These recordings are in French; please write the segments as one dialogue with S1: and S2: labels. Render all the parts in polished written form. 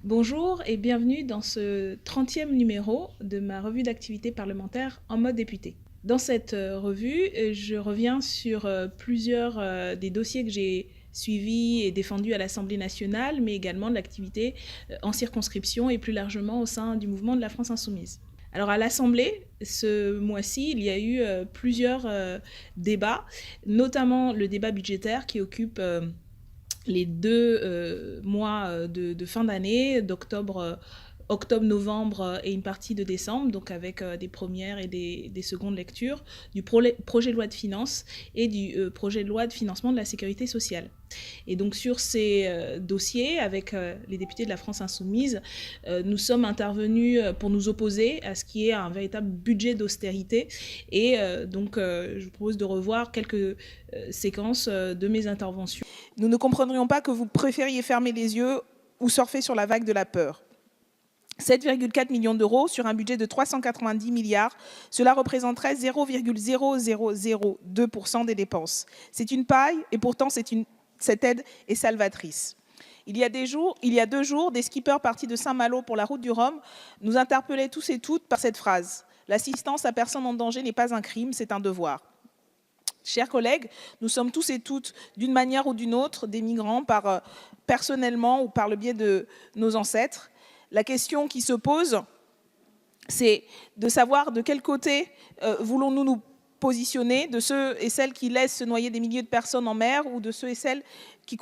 S1: Bonjour et bienvenue dans ce 30e numéro de ma revue d'activité parlementaire en mode député. Dans cette revue, je reviens sur plusieurs des dossiers que j'ai suivis et défendus à l'Assemblée nationale, mais également de l'activité en circonscription et plus largement au sein du mouvement de la France insoumise. Alors à l'Assemblée, ce mois-ci, il y a eu plusieurs débats, notamment le débat budgétaire qui occupe les deux mois de fin d'année, octobre, novembre et une partie de décembre, donc avec des premières et des secondes lectures, du projet de loi de finances et du projet de loi de financement de la sécurité sociale. Et donc sur ces dossiers, avec les députés de la France insoumise, nous sommes intervenus pour nous opposer à ce qui est un véritable budget d'austérité. Et donc je vous propose de revoir quelques séquences de mes interventions.
S2: Nous ne comprendrions pas que vous préfériez fermer les yeux ou surfer sur la vague de la peur. 7,4 millions d'euros sur un budget de 390 milliards, cela représenterait 0,0002% des dépenses. C'est une paille et pourtant cette aide est salvatrice. Il y a 2 jours, des skippers partis de Saint-Malo pour la route du Rhum nous interpellaient tous et toutes par cette phrase. L'assistance à personne en danger n'est pas un crime, c'est un devoir. Chers collègues, nous sommes tous et toutes, d'une manière ou d'une autre, des migrants personnellement ou par le biais de nos ancêtres. La question qui se pose, c'est de savoir de quel côté voulons-nous nous positionner, de ceux et celles qui laissent se noyer des milliers de personnes en mer ou de ceux et celles qui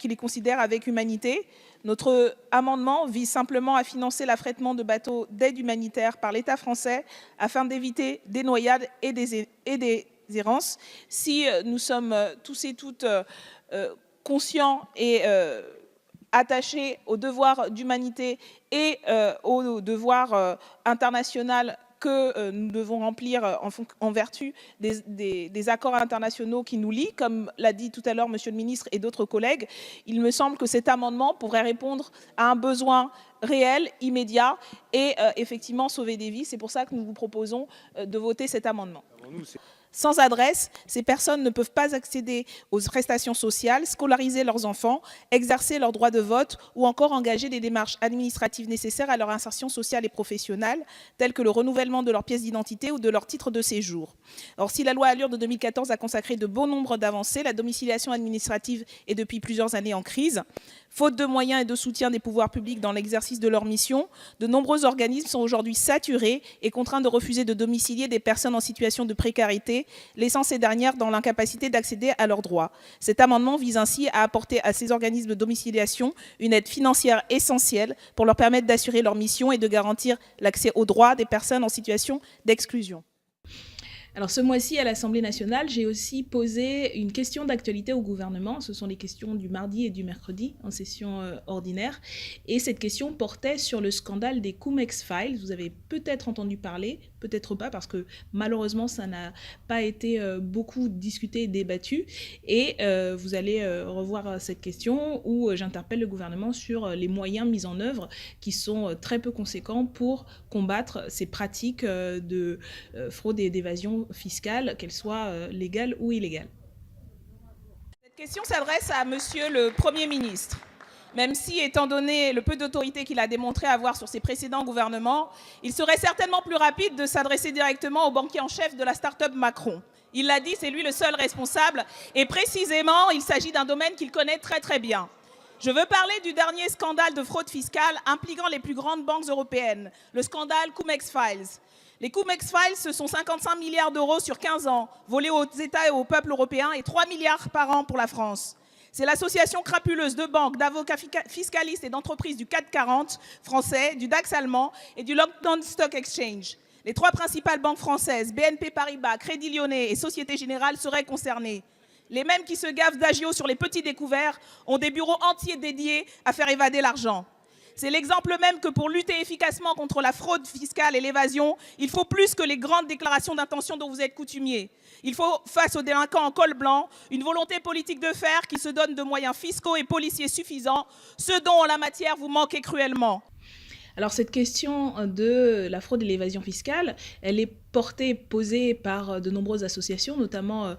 S2: les considèrent avec humanité. Notre amendement vise simplement à financer l'affrètement de bateaux d'aide humanitaire par l'État français afin d'éviter des noyades et des errances. Si nous sommes tous et toutes conscients et attachés au devoir d'humanité et au devoir international que nous devons remplir en vertu des accords internationaux qui nous lient, comme l'a dit tout à l'heure Monsieur le ministre et d'autres collègues, il me semble que cet amendement pourrait répondre à un besoin réel, immédiat et effectivement sauver des vies. C'est pour ça que nous vous proposons de voter cet amendement. Sans adresse, ces personnes ne peuvent pas accéder aux prestations sociales, scolariser leurs enfants, exercer leur droit de vote ou encore engager des démarches administratives nécessaires à leur insertion sociale et professionnelle, telles que le renouvellement de leur pièce d'identité ou de leur titre de séjour. Or, si la loi Allure de 2014 a consacré de bon nombre d'avancées, la domiciliation administrative est depuis plusieurs années en crise. Faute de moyens et de soutien des pouvoirs publics dans l'exercice de leur mission, de nombreux organismes sont aujourd'hui saturés et contraints de refuser de domicilier des personnes en situation de précarité, laissant ces dernières dans l'incapacité d'accéder à leurs droits. Cet amendement vise ainsi à apporter à ces organismes de domiciliation une aide financière essentielle pour leur permettre d'assurer leur mission et de garantir l'accès aux droits des personnes en situation d'exclusion.
S1: Alors ce mois-ci, à l'Assemblée nationale, j'ai aussi posé une question d'actualité au gouvernement. Ce sont les questions du mardi et du mercredi en session ordinaire. Et cette question portait sur le scandale des Cum-Ex Files. Vous avez peut-être entendu parler, peut-être pas, parce que malheureusement, ça n'a pas été beaucoup discuté et débattu. Et vous allez revoir cette question où j'interpelle le gouvernement sur les moyens mis en œuvre qui sont très peu conséquents pour combattre ces pratiques de fraude et d'évasion fiscale, qu'elle soit légale ou illégale.
S2: Cette question s'adresse à Monsieur le Premier ministre. Même si, étant donné le peu d'autorité qu'il a démontré avoir sur ses précédents gouvernements, il serait certainement plus rapide de s'adresser directement au banquier en chef de la start-up Macron. Il l'a dit, c'est lui le seul responsable et précisément, il s'agit d'un domaine qu'il connaît très très bien. Je veux parler du dernier scandale de fraude fiscale impliquant les plus grandes banques européennes, le scandale Cum-Ex Files. Les Cum-Ex Files, ce sont 55 milliards d'euros sur 15 ans, volés aux États et au peuple européen et 3 milliards par an pour la France. C'est l'association crapuleuse de banques, d'avocats fiscalistes et d'entreprises du CAC 40 français, du DAX allemand et du London Stock Exchange. Les 3 principales banques françaises, BNP Paribas, Crédit Lyonnais et Société Générale, seraient concernées. Les mêmes qui se gavent d'agio sur les petits découverts ont des bureaux entiers dédiés à faire évader l'argent. C'est l'exemple même que pour lutter efficacement contre la fraude fiscale et l'évasion, il faut plus que les grandes déclarations d'intention dont vous êtes coutumiers. Il faut, face aux délinquants en col blanc, une volonté politique de fer qui se donne de moyens fiscaux et policiers suffisants, ce dont en la matière vous manquez cruellement.
S1: Alors cette question de la fraude et l'évasion fiscale, elle est posée par de nombreuses associations, notamment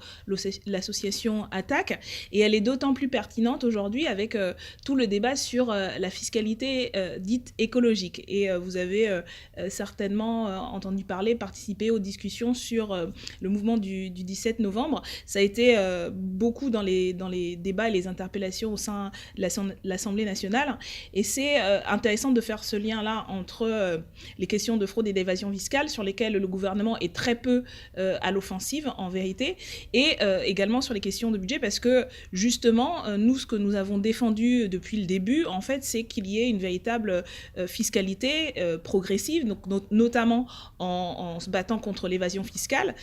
S1: l'association ATTAC, et elle est d'autant plus pertinente aujourd'hui avec tout le débat sur la fiscalité dite écologique. Et vous avez certainement entendu participé aux discussions sur le mouvement du 17 novembre. Ça a été beaucoup dans les débats et les interpellations au sein de l'Assemblée nationale. Et c'est intéressant de faire ce lien-là entre les questions de fraude et d'évasion fiscale, sur lesquelles le gouvernement est très peu à l'offensive en vérité, et également sur les questions de budget, parce que justement, nous, ce que nous avons défendu depuis le début, en fait, c'est qu'il y ait une véritable fiscalité progressive, donc notamment en se battant contre l'évasion fiscale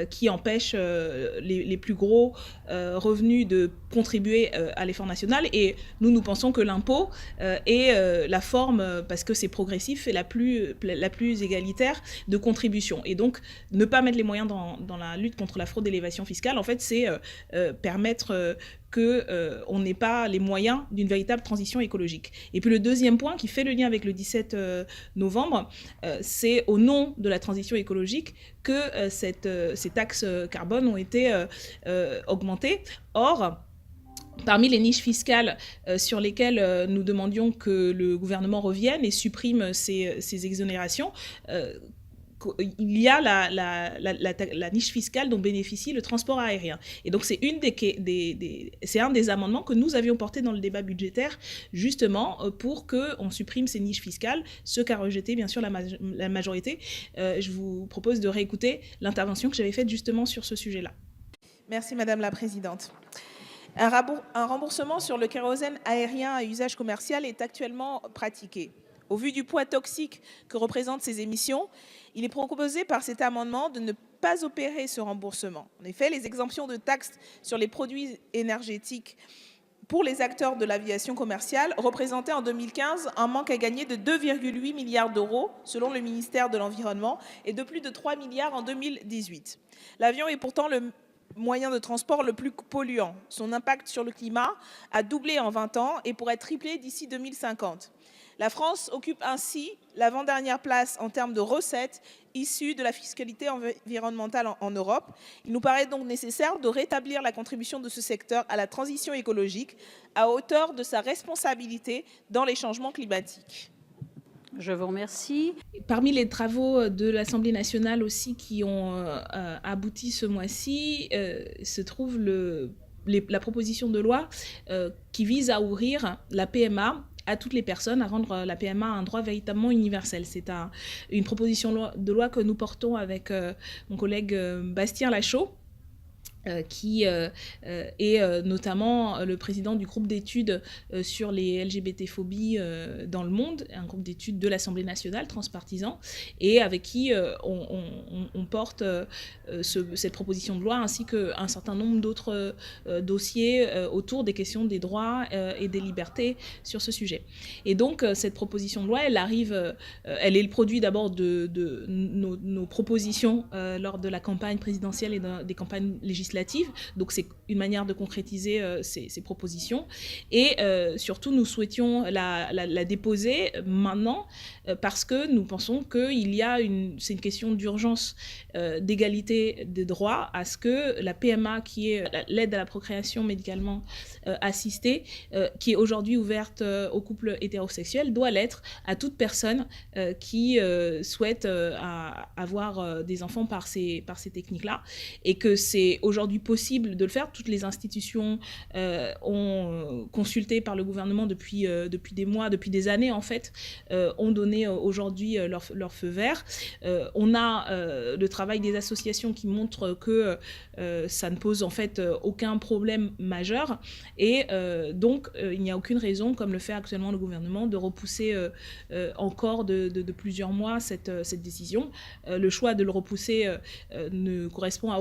S1: qui empêche les plus gros revenus de contribuer à l'effort national. Et nous pensons que l'impôt est la forme, parce que c'est progressif, et la plus égalitaire de contribution. Et donc, ne pas mettre les moyens dans la lutte contre la fraude et l'évasion fiscale, en fait, c'est permettre qu'on n'ait pas les moyens d'une véritable transition écologique. Et puis le deuxième point qui fait le lien avec le 17 novembre, c'est au nom de la transition écologique que ces taxes carbone ont été augmentées. Or, parmi les niches fiscales sur lesquelles nous demandions que le gouvernement revienne et supprime ces exonérations, il y a la niche fiscale dont bénéficie le transport aérien. Et donc, c'est un des amendements que nous avions porté dans le débat budgétaire, justement, pour qu'on supprime ces niches fiscales, ce qu'a rejeté, bien sûr, la majorité. Je vous propose de réécouter l'intervention que j'avais faite justement sur ce sujet-là.
S2: Merci, Madame la Présidente. Un remboursement sur le kérosène aérien à usage commercial est actuellement pratiqué. Au vu du poids toxique que représentent ces émissions, il est proposé par cet amendement de ne pas opérer ce remboursement. En effet, les exemptions de taxes sur les produits énergétiques pour les acteurs de l'aviation commerciale représentaient en 2015 un manque à gagner de 2,8 milliards d'euros selon le ministère de l'Environnement et de plus de 3 milliards en 2018. L'avion est pourtant le moyen de transport le plus polluant. Son impact sur le climat a doublé en 20 ans et pourrait tripler d'ici 2050. La France occupe ainsi l'avant-dernière place en termes de recettes issues de la fiscalité environnementale en Europe. Il nous paraît donc nécessaire de rétablir la contribution de ce secteur à la transition écologique à hauteur de sa responsabilité dans les changements climatiques.
S3: Je vous remercie.
S1: Parmi les travaux de l'Assemblée nationale aussi qui ont abouti ce mois-ci, se trouve la proposition de loi qui vise à ouvrir la PMA à toutes les personnes, à rendre la PMA un droit véritablement universel. C'est une proposition de loi que nous portons avec mon collègue Bastien Lachaud, qui est notamment le président du groupe d'études sur les LGBT-phobies dans le monde, un groupe d'études de l'Assemblée nationale transpartisan, et avec qui on porte cette proposition de loi, ainsi qu'un certain nombre d'autres dossiers autour des questions des droits et des libertés sur ce sujet. Et donc, cette proposition de loi, elle est le produit d'abord de nos propositions lors de la campagne présidentielle et des campagnes législatives. Donc c'est une manière de concrétiser ces propositions, et surtout nous souhaitions la déposer maintenant parce que nous pensons que c'est une question d'urgence d'égalité des droits à ce que la PMA, qui est l'aide à la procréation médicalement assistée, qui est aujourd'hui ouverte aux couples hétérosexuels, doit l'être à toute personne qui souhaite avoir des enfants par ces techniques-là, et que c'est aujourd'hui possible de le faire. Toutes les institutions ont consulté par le gouvernement depuis des mois, depuis des années en fait, ont donné aujourd'hui leur feu vert. On a le travail des associations qui montre que ça ne pose en fait aucun problème majeur, et donc il n'y a aucune raison, comme le fait actuellement le gouvernement, de repousser encore de plusieurs mois cette décision. Le choix de le repousser ne correspond à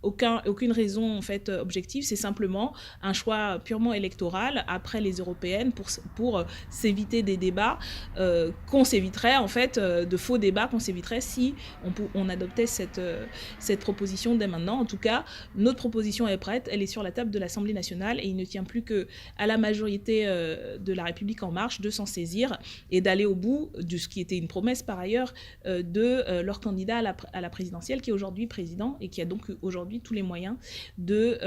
S1: aucune raison en fait objective, c'est simplement un choix purement électoral après les européennes pour s'éviter des débats qu'on s'éviterait en fait, de faux débats qu'on s'éviterait si on adoptait cette proposition dès maintenant. En tout cas, notre proposition est prête, elle est sur la table de l'Assemblée nationale et il ne tient plus qu'à la majorité de la République en marche de s'en saisir et d'aller au bout de ce qui était une promesse par ailleurs de leur candidat à la présidentielle qui est aujourd'hui président et qui a donc aujourd'hui tous les moyens de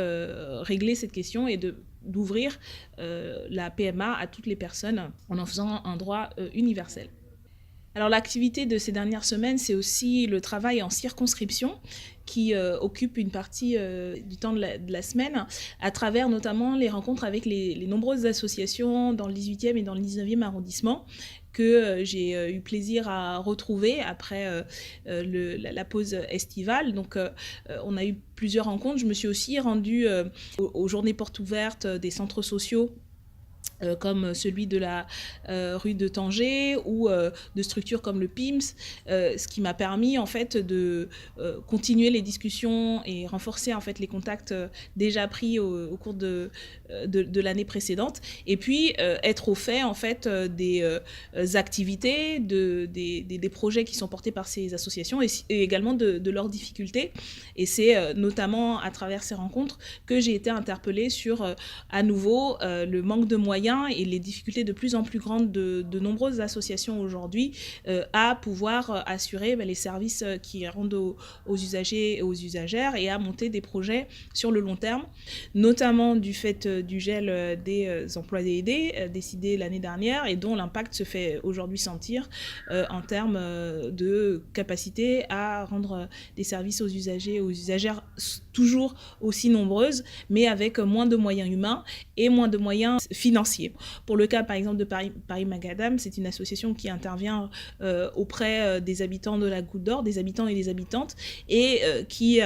S1: régler cette question et d'ouvrir la PMA à toutes les personnes en en faisant un droit universel. Alors l'activité de ces dernières semaines, c'est aussi le travail en circonscription qui occupe une partie du temps de la semaine, à travers notamment les rencontres avec les nombreuses associations dans le 18e et dans le 19e arrondissement, que j'ai eu plaisir à retrouver après la pause estivale. Donc on a eu plusieurs rencontres. Je me suis aussi rendue aux journées portes ouvertes des centres sociaux, comme celui de la rue de Tanger ou de structures comme le PIMS, ce qui m'a permis en fait de continuer les discussions et renforcer en fait les contacts déjà pris au cours de l'année précédente, et puis être au fait en fait des activités, des projets qui sont portés par ces associations et également de leurs difficultés. Et c'est notamment à travers ces rencontres que j'ai été interpellée sur à nouveau le manque de moyens et les difficultés de plus en plus grandes de nombreuses associations aujourd'hui à pouvoir assurer les services qui rendent aux usagers et aux usagères et à monter des projets sur le long terme, notamment du fait du gel des emplois aidés décidé l'année dernière et dont l'impact se fait aujourd'hui sentir en termes de capacité à rendre des services aux usagers et aux usagères toujours aussi nombreuses, mais avec moins de moyens humains et moins de moyens financiers. Pour le cas, par exemple, de Paris Macadam, c'est une association qui intervient auprès des habitants de la Goutte d'Or, des habitants et des habitantes, et qui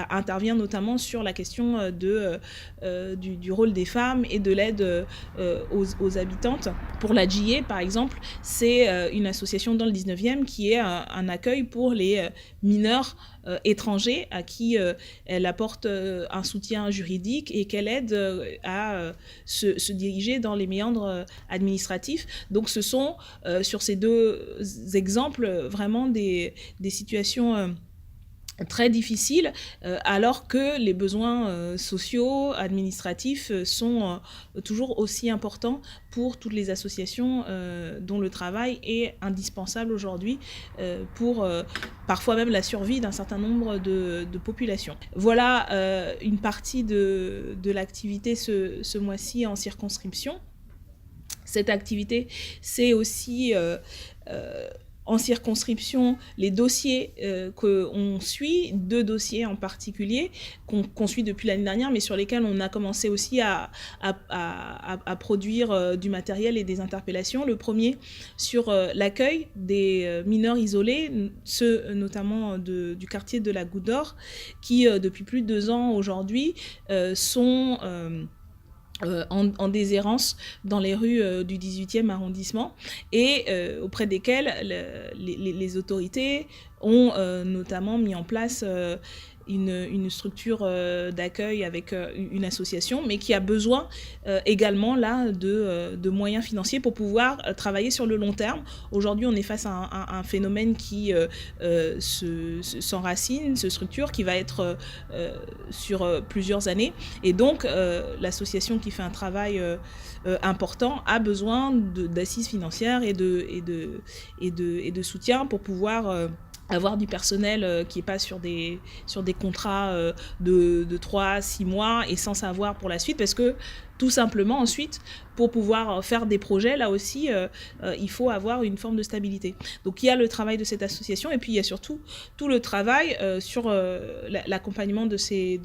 S1: intervient notamment sur la question du rôle des femmes et de l'aide aux habitantes. Pour la GIE, par exemple, c'est une association dans le 19e qui est un accueil pour les mineurs étrangers à qui elle apporte un soutien juridique et qu'elle aide à se diriger dans les méandres administratifs. Donc ce sont, sur ces deux exemples, vraiment des situations très difficile, alors que les besoins sociaux, administratifs sont toujours aussi importants pour toutes les associations dont le travail est indispensable aujourd'hui pour parfois même la survie d'un certain nombre de populations. Voilà une partie de l'activité ce mois-ci en circonscription. Cette activité, c'est aussi en circonscription, les dossiers qu'on suit, 2 dossiers en particulier, qu'on suit depuis l'année dernière, mais sur lesquels on a commencé aussi à produire du matériel et des interpellations. Le premier sur l'accueil des mineurs isolés, ceux notamment du quartier de la Goutte d'Or, qui depuis plus de 2 ans aujourd'hui sont en déshérence dans les rues du 18e arrondissement et auprès desquelles les autorités ont notamment mis en place une structure d'accueil avec une association, mais qui a besoin également là de moyens financiers pour pouvoir travailler sur le long terme. Aujourd'hui, on est face à un phénomène qui s'enracine, se structure, qui va être sur plusieurs années. Et donc, l'association qui fait un travail important a besoin d'assises financières et de soutien pour pouvoir avoir du personnel qui n'est pas sur des contrats de 3 à 6 mois et sans savoir pour la suite, parce que tout simplement ensuite, pour pouvoir faire des projets, là aussi, il faut avoir une forme de stabilité. Donc il y a le travail de cette association et puis il y a surtout tout le travail sur l'accompagnement de ces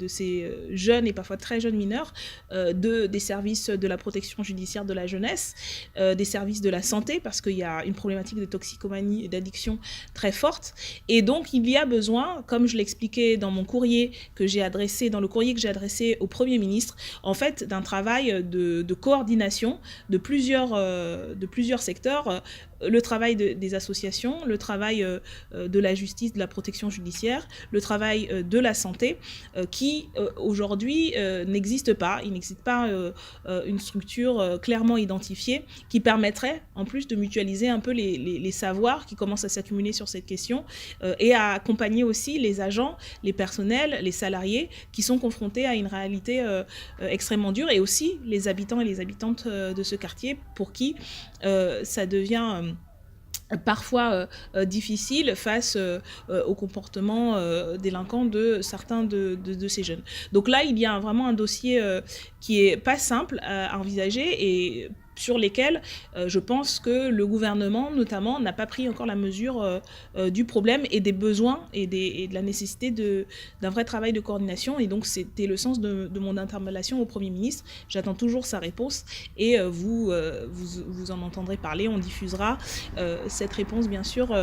S1: jeunes et parfois très jeunes mineurs, des services de la protection judiciaire de la jeunesse, des services de la santé, parce qu'il y a une problématique de toxicomanie et d'addiction très forte. Et donc il y a besoin, comme je l'expliquais dans le courrier que j'ai adressé au Premier ministre, en fait d'un travail travail de coordination de plusieurs secteurs, le travail des associations, le travail de la justice, de la protection judiciaire, le travail de la santé, qui aujourd'hui n'existe pas. Il n'existe pas une structure clairement identifiée qui permettrait en plus de mutualiser un peu les savoirs qui commencent à s'accumuler sur cette question et à accompagner aussi les agents, les personnels, les salariés qui sont confrontés à une réalité extrêmement dure, et aussi les habitants et les habitantes de ce quartier pour qui ça devient parfois difficile face au comportement délinquant de certains de ces jeunes. Donc là, il y a vraiment un dossier qui est pas simple à envisager et sur lesquels je pense que le gouvernement, notamment, n'a pas pris encore la mesure du problème et des besoins et de la nécessité d'un vrai travail de coordination. Et donc, c'était le sens de mon interpellation au Premier ministre. J'attends toujours sa réponse et vous en entendrez parler. On diffusera cette réponse, bien sûr,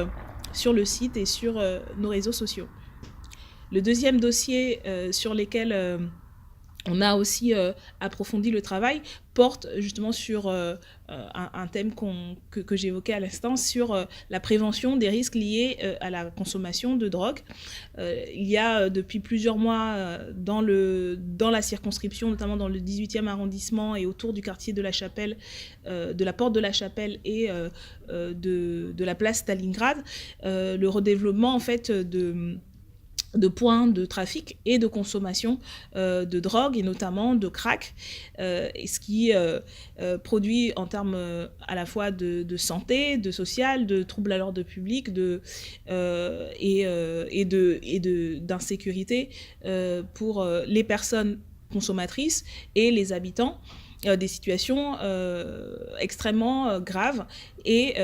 S1: sur le site et sur nos réseaux sociaux. Le deuxième dossier sur lequel on a aussi approfondi le travail, porte justement sur un thème que j'évoquais à l'instant, sur la prévention des risques liés à la consommation de drogue. Il y a depuis plusieurs mois dans la circonscription, notamment dans le 18e arrondissement et autour du quartier de la Chapelle, de la Porte de la Chapelle et de la place Stalingrad, le redéveloppement en fait de points de trafic et de consommation de drogue et notamment de crack, et ce qui produit en termes à la fois de santé, de social, de troubles à l'ordre public d'insécurité pour les personnes consommatrices et les habitants, des situations extrêmement graves et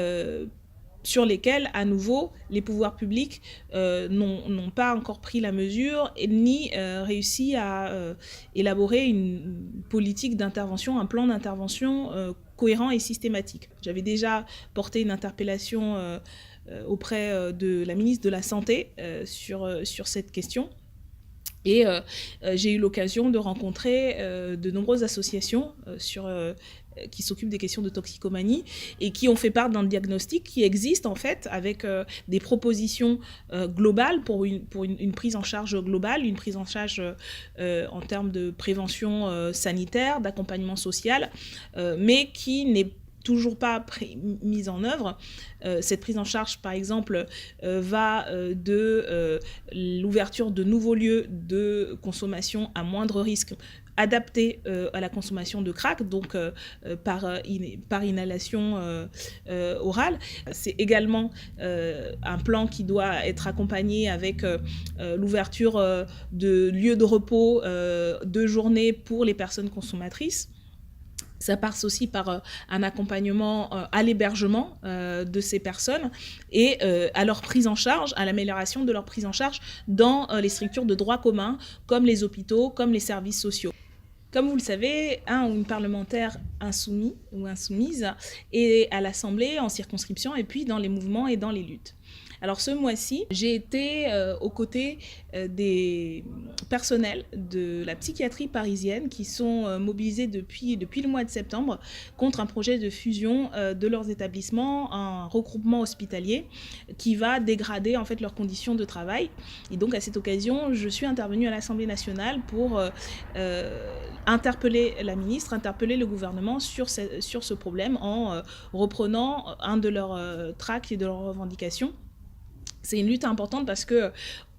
S1: sur lesquels, à nouveau, les pouvoirs publics n'ont pas encore pris la mesure ni réussi à élaborer une politique d'intervention, un plan d'intervention cohérent et systématique. J'avais déjà porté une interpellation auprès de la ministre de la Santé sur cette question. Et j'ai eu l'occasion de rencontrer de nombreuses associations qui s'occupent des questions de toxicomanie et qui ont fait part d'un diagnostic qui existe en fait avec des propositions globales pour une prise en charge globale, une prise en charge en termes de prévention sanitaire, d'accompagnement social, mais qui n'est toujours pas mise en œuvre. Cette prise en charge, par exemple, va de l'ouverture de nouveaux lieux de consommation à moindre risque, adaptés à la consommation de crack, donc par inhalation orale. C'est également un plan qui doit être accompagné avec l'ouverture de lieux de repos de journée pour les personnes consommatrices. Ça passe aussi par un accompagnement à l'hébergement de ces personnes et à leur prise en charge, à l'amélioration de leur prise en charge dans les structures de droit commun, comme les hôpitaux, comme les services sociaux. Comme vous le savez, un ou une parlementaire insoumis ou insoumise est à l'Assemblée, en circonscription, et puis dans les mouvements et dans les luttes. Alors ce mois-ci, j'ai été aux côtés des personnels de la psychiatrie parisienne qui sont mobilisés depuis le mois de septembre contre un projet de fusion de leurs établissements, un regroupement hospitalier qui va dégrader en fait leurs conditions de travail. Et donc à cette occasion, je suis intervenue à l'Assemblée nationale pour interpeller la ministre, interpeller le gouvernement sur ce problème en reprenant un de leurs tracts et de leurs revendications. C'est une lutte importante parce que,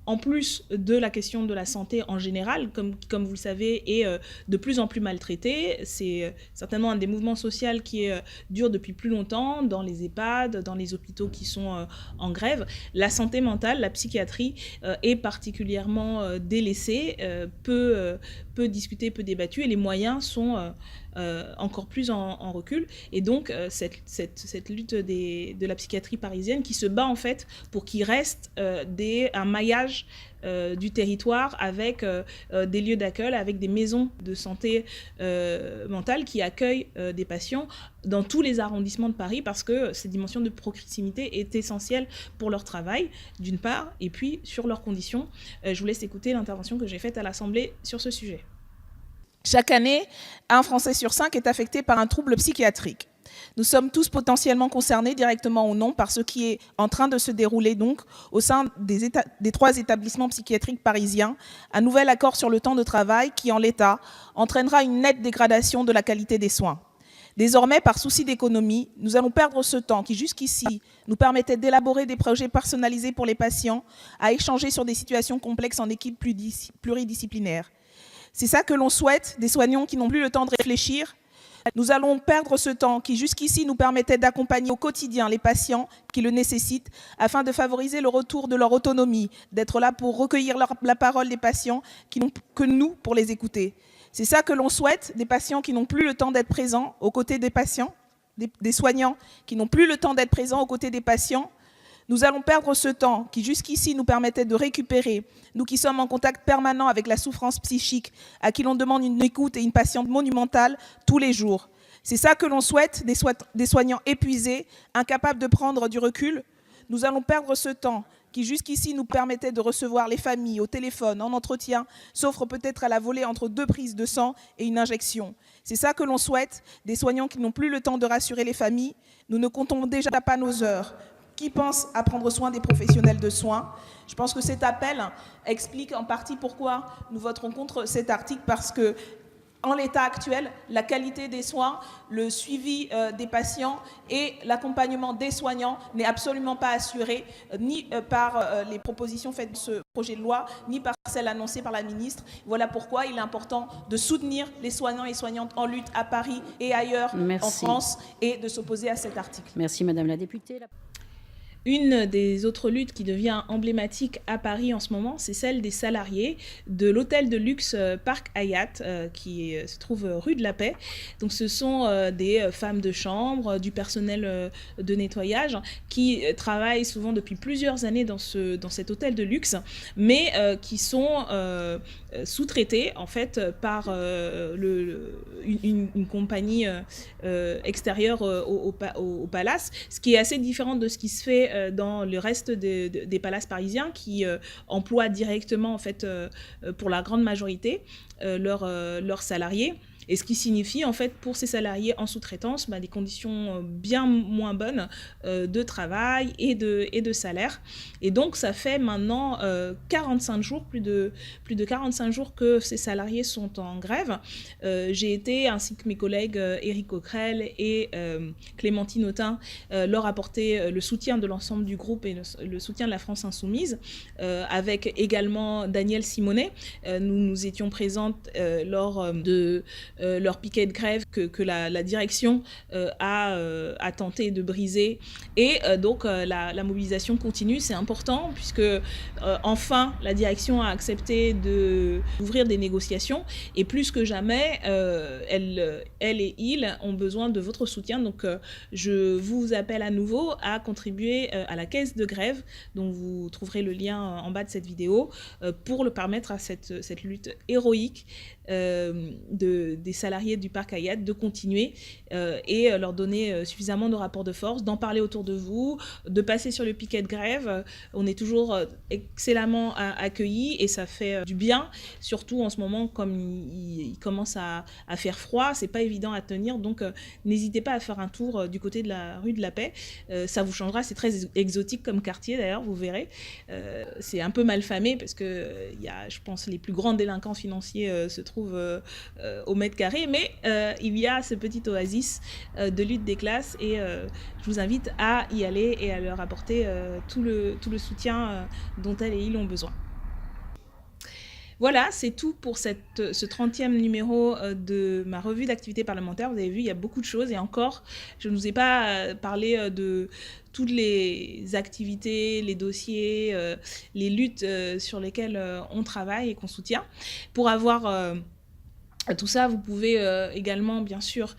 S1: en plus de la question de la santé en général, comme vous le savez, est de plus en plus maltraitée. C'est certainement un des mouvements sociaux qui dure depuis plus longtemps, dans les EHPAD, dans les hôpitaux qui sont en grève. La santé mentale, la psychiatrie est particulièrement délaissée, peu discutée, peu débattue, et les moyens sont encore plus en recul. Et donc, cette lutte de la psychiatrie parisienne qui se bat en fait pour qu'il reste un maillage du territoire avec des lieux d'accueil, avec des maisons de santé mentale qui accueillent des patients dans tous les arrondissements de Paris, parce que cette dimension de proximité est essentielle pour leur travail, d'une part, et puis sur leurs conditions. Je vous laisse écouter l'intervention que j'ai faite à l'Assemblée sur ce sujet.
S2: Chaque année, un Français sur 5 est affecté par un trouble psychiatrique. Nous sommes tous potentiellement concernés, directement ou non, par ce qui est en train de se dérouler donc au sein des 3 établissements psychiatriques parisiens, un nouvel accord sur le temps de travail qui, en l'état, entraînera une nette dégradation de la qualité des soins. Désormais, par souci d'économie, nous allons perdre ce temps qui, jusqu'ici, nous permettait d'élaborer des projets personnalisés pour les patients, à échanger sur des situations complexes en équipe pluridisciplinaire. C'est ça que l'on souhaite des soignants qui n'ont plus le temps de réfléchir. Nous allons perdre ce temps qui, jusqu'ici, nous permettait d'accompagner au quotidien les patients qui le nécessitent afin de favoriser le retour de leur autonomie, d'être là pour recueillir la parole des patients qui n'ont que nous pour les écouter. C'est ça que l'on souhaite des patients qui n'ont plus le temps d'être présents aux côtés des patients, des soignants qui n'ont plus le temps d'être présents aux côtés des patients. Nous allons perdre ce temps qui, jusqu'ici, nous permettait de récupérer, nous qui sommes en contact permanent avec la souffrance psychique, à qui l'on demande une écoute et une patience monumentale tous les jours. C'est ça que l'on souhaite des soignants épuisés, incapables de prendre du recul. Nous allons perdre ce temps qui, jusqu'ici, nous permettait de recevoir les familles au téléphone, en entretien, s'offre peut-être à la volée entre 2 prises de sang et une injection. C'est ça que l'on souhaite des soignants qui n'ont plus le temps de rassurer les familles. Nous ne comptons déjà pas nos heures. Qui pense à prendre soin des professionnels de soins? Je pense que cet appel explique en partie pourquoi nous voterons contre cet article, parce que, en l'état actuel, la qualité des soins, le suivi des patients et l'accompagnement des soignants n'est absolument pas assuré, ni par les propositions faites de ce projet de loi, ni par celles annoncées par la ministre. Voilà pourquoi il est important de soutenir les soignants et soignantes en lutte à Paris et ailleurs en France et de s'opposer à cet article.
S3: Merci Madame la députée.
S1: Une des autres luttes qui devient emblématique à Paris en ce moment, c'est celle des salariés de l'hôtel de luxe Parc Hyatt, qui se trouve rue de la Paix. Donc ce sont des femmes de chambre, du personnel de nettoyage, qui travaillent souvent depuis plusieurs années dans cet hôtel de luxe, mais qui sont sous-traités en fait par une compagnie extérieure au palace, ce qui est assez différent de ce qui se fait dans le reste des palaces parisiens qui emploient directement en fait pour la grande majorité leurs salariés. Et ce qui signifie, en fait, pour ces salariés en sous-traitance, des conditions bien moins bonnes de travail et de salaire. Et donc, ça fait maintenant 45 jours, plus de 45 jours que ces salariés sont en grève. J'ai été, ainsi que mes collègues Éric Coquerel et Clémentine Autain, leur apporter le soutien de l'ensemble du groupe et le soutien de la France Insoumise, avec également Danielle Simonet. Nous étions présentes lors de leur piquet de grève que la direction a tenté de briser. Et donc la mobilisation continue, c'est important puisque enfin la direction a accepté d'ouvrir des négociations et plus que jamais, elle et ils ont besoin de votre soutien. Donc je vous appelle à nouveau à contribuer à la caisse de grève dont vous trouverez le lien en bas de cette vidéo pour le permettre à cette lutte héroïque des salariés du Parc Hyatt de continuer et leur donner suffisamment de rapports de force, d'en parler autour de vous, de passer sur le piquet de grève. On est toujours excellemment accueillis et ça fait du bien, surtout en ce moment comme il commence à faire froid, c'est pas évident à tenir, donc n'hésitez pas à faire un tour du côté de la rue de la Paix, ça vous changera, c'est très exotique comme quartier d'ailleurs, vous verrez. C'est un peu malfamé parce que il y a, je pense, les plus grands délinquants financiers se trouvent au mètre carré, mais il y a ce petit oasis de lutte des classes et je vous invite à y aller et à leur apporter tout le soutien dont elles et ils ont besoin. Voilà, c'est tout pour ce 30e numéro de ma revue d'activité parlementaire. Vous avez vu, il y a beaucoup de choses et encore, je ne vous ai pas parlé de toutes les activités, les dossiers, les luttes sur lesquelles on travaille et qu'on soutient. Pour avoir tout ça, vous pouvez également, bien sûr,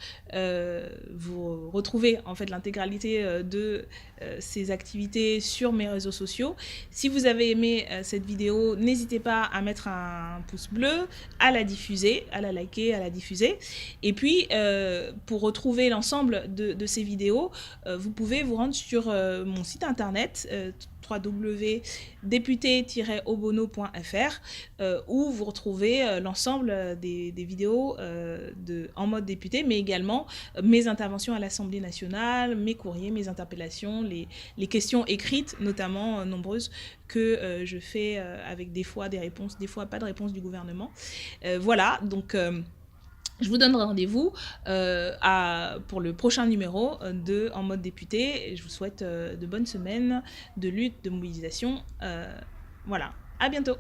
S1: vous retrouver en fait l'intégralité de ces activités sur mes réseaux sociaux. Si vous avez aimé cette vidéo, n'hésitez pas à mettre un pouce bleu, à la diffuser, à la liker, à la diffuser. Et puis, pour retrouver l'ensemble de ces vidéos, vous pouvez vous rendre sur mon site internet www.député-obono.fr où vous retrouvez l'ensemble des vidéos en mode député, mais également mes interventions à l'Assemblée nationale, mes courriers, mes interpellations, les questions écrites, notamment nombreuses, que je fais avec des fois des réponses, des fois pas de réponse du gouvernement. Voilà, donc je vous donne rendez-vous pour le prochain numéro de En mode député. Je vous souhaite de bonnes semaines de lutte, de mobilisation. Voilà, à bientôt.